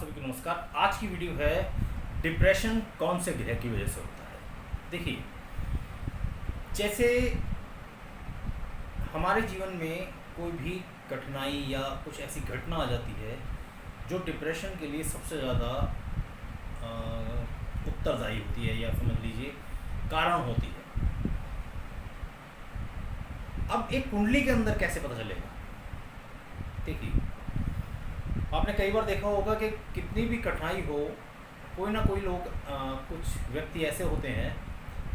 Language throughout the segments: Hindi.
सभी को नमस्कार। आज की वीडियो है डिप्रेशन कौन से ग्रह की वजह से होता है। देखिए, जैसे हमारे जीवन में कोई भी कठिनाई या कुछ ऐसी घटना आ जाती है जो डिप्रेशन के लिए सबसे ज़्यादा उत्तरदायी होती है या समझ लीजिए कारण होती है। अब एक कुंडली के अंदर कैसे पता चलेगा? देखिए, आपने कई बार देखा होगा कि कितनी भी कठिनाई हो, कोई ना कोई लोग कुछ व्यक्ति ऐसे होते हैं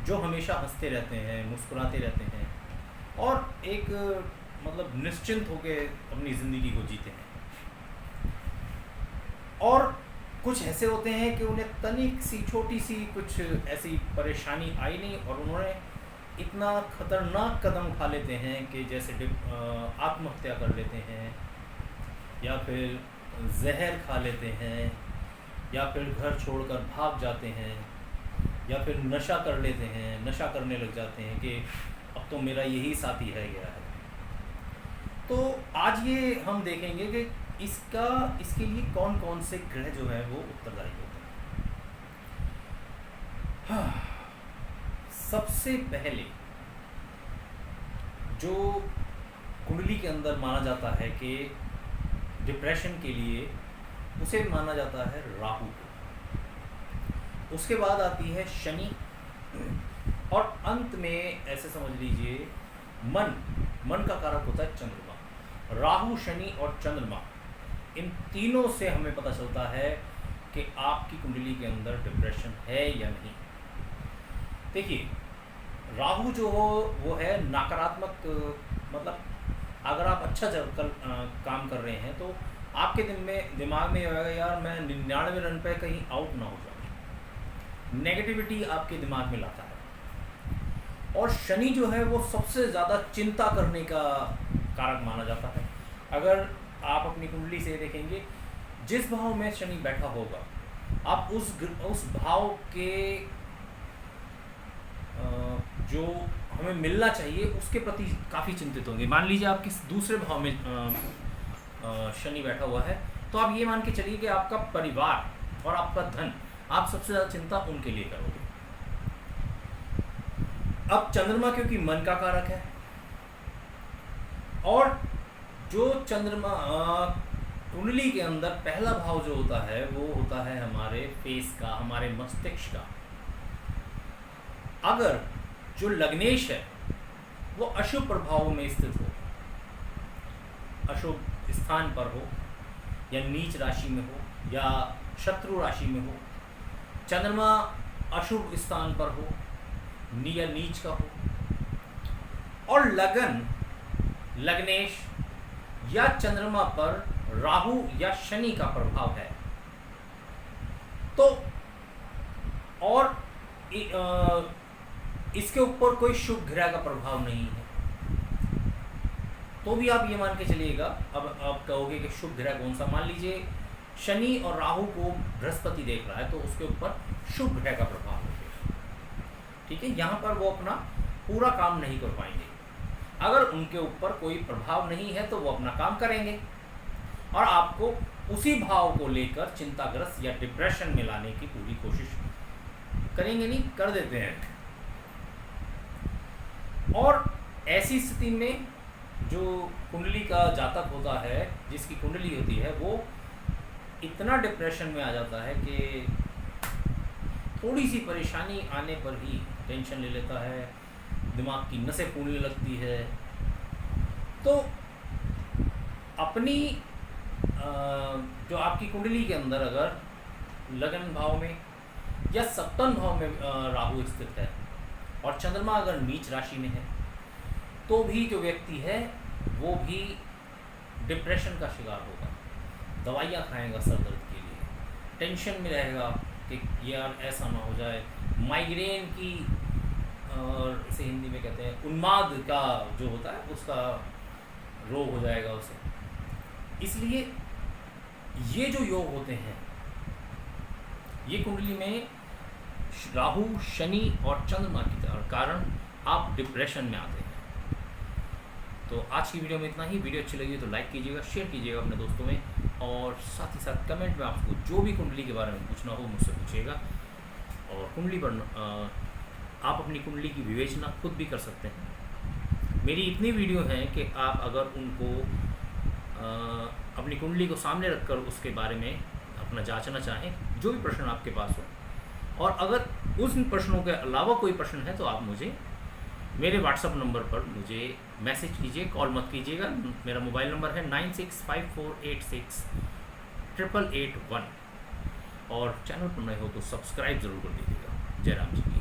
जो हमेशा हंसते रहते हैं, मुस्कुराते रहते हैं और एक मतलब निश्चिंत होकर अपनी ज़िंदगी को जीते हैं। और कुछ ऐसे होते हैं कि उन्हें तनिक सी छोटी सी कुछ ऐसी परेशानी आई नहीं और उन्होंने इतना खतरनाक कदम उठा लेते हैं कि जैसे आत्महत्या कर लेते हैं या फिर जहर खा लेते हैं या फिर घर छोड़कर भाग जाते हैं या फिर नशा कर लेते हैं, नशा करने लग जाते हैं कि अब तो मेरा यही साथी रह गया है। तो आज ये हम देखेंगे कि इसके लिए कौन कौन से ग्रह जो है वो उत्तरदायी होते हैं। हाँ, सबसे पहले जो कुंडली के अंदर माना जाता है कि डिप्रेशन के लिए, उसे माना जाता है राहु को। उसके बाद आती है शनि और अंत में ऐसे समझ लीजिए मन का कारक होता है चंद्रमा। राहु, शनि और चंद्रमा, इन तीनों से हमें पता चलता है कि आपकी कुंडली के अंदर डिप्रेशन है या नहीं। देखिए, राहु जो हो वो है नकारात्मक, मतलब अगर आप अच्छा काम कर रहे हैं तो आपके दिमाग में होगा यार मैं 99 रन पे कहीं आउट ना हो जाऊँ। नेगेटिविटी आपके दिमाग में लाता है। और शनि जो है वो सबसे ज़्यादा चिंता करने का कारक माना जाता है। अगर आप अपनी कुंडली से देखेंगे, जिस भाव में शनि बैठा होगा आप उस भाव के जो हमें मिलना चाहिए उसके प्रति काफ़ी चिंतित होंगे। मान लीजिए आप किस दूसरे भाव में शनि बैठा हुआ है तो आप ये मान के चलिए कि आपका परिवार और आपका धन, आप सबसे ज़्यादा चिंता उनके लिए करोगे। अब चंद्रमा क्योंकि मन का कारक है और जो चंद्रमा कुंडली के अंदर पहला भाव जो होता है वो होता है हमारे फेस का, हमारे मस्तिष्क का। अगर जो लग्नेश है वो अशुभ प्रभाव में स्थित हो, अशुभ स्थान पर हो या नीच राशि में हो या शत्रु राशि में हो, चंद्रमा अशुभ स्थान पर हो या नीच का हो और लग्नेश या चंद्रमा पर राहु या शनि का प्रभाव है तो और इसके ऊपर कोई शुभ ग्रह का प्रभाव नहीं है तो भी आप ये मान के चलिएगा। अब आप कहोगे कि शुभ ग्रह कौन सा? मान लीजिए शनि और राहु को बृहस्पति देख रहा है तो उसके ऊपर शुभ ग्रह का प्रभाव हो गया। ठीक है, यहाँ पर वो अपना पूरा काम नहीं कर पाएंगे। अगर उनके ऊपर कोई प्रभाव नहीं है तो वो अपना काम करेंगे और आपको उसी भाव को लेकर चिंताग्रस्त या डिप्रेशन में लाने की पूरी कोशिश करेंगे, नहीं कर देते हैं। और ऐसी स्थिति में जो कुंडली का जातक होता है, जिसकी कुंडली होती है, वो इतना डिप्रेशन में आ जाता है कि थोड़ी सी परेशानी आने पर ही टेंशन ले लेता है, दिमाग की नसें फूलने लगती है। तो अपनी जो आपकी कुंडली के अंदर अगर लगन भाव में या सप्तम भाव में राहु स्थित है और चंद्रमा अगर नीच राशि में है तो भी जो व्यक्ति है वो भी डिप्रेशन का शिकार होगा, दवाइयाँ खाएगा सर दर्द के लिए, टेंशन में रहेगा कि यार ऐसा ना हो जाए, माइग्रेन की और इसे हिंदी में कहते हैं उन्माद का जो होता है उसका रोग हो जाएगा उसे। इसलिए ये जो योग होते हैं ये कुंडली में राहु, शनि और चंद्रमा के कारण आप डिप्रेशन में आते हैं। तो आज की वीडियो में इतना ही। वीडियो अच्छी लगी तो लाइक कीजिएगा, शेयर कीजिएगा अपने दोस्तों में। और साथ ही साथ कमेंट में आपको जो भी कुंडली के बारे में पूछना हो मुझसे पूछिएगा। और कुंडली पर आप अपनी कुंडली की विवेचना खुद भी कर सकते हैं। मेरी इतनी वीडियो हैं कि आप अगर उनको अपनी कुंडली को सामने रखकर उसके बारे में अपना जांचना चाहें, जो भी प्रश्न आपके पास हो, और अगर उन प्रश्नों के अलावा कोई प्रश्न है तो आप मुझे मेरे व्हाट्सअप नंबर पर मुझे मैसेज कीजिए, कॉल मत कीजिएगा। मेरा मोबाइल नंबर है 9654868881। और चैनल पर नए हो तो सब्सक्राइब ज़रूर कर दीजिएगा। जय राम जी की।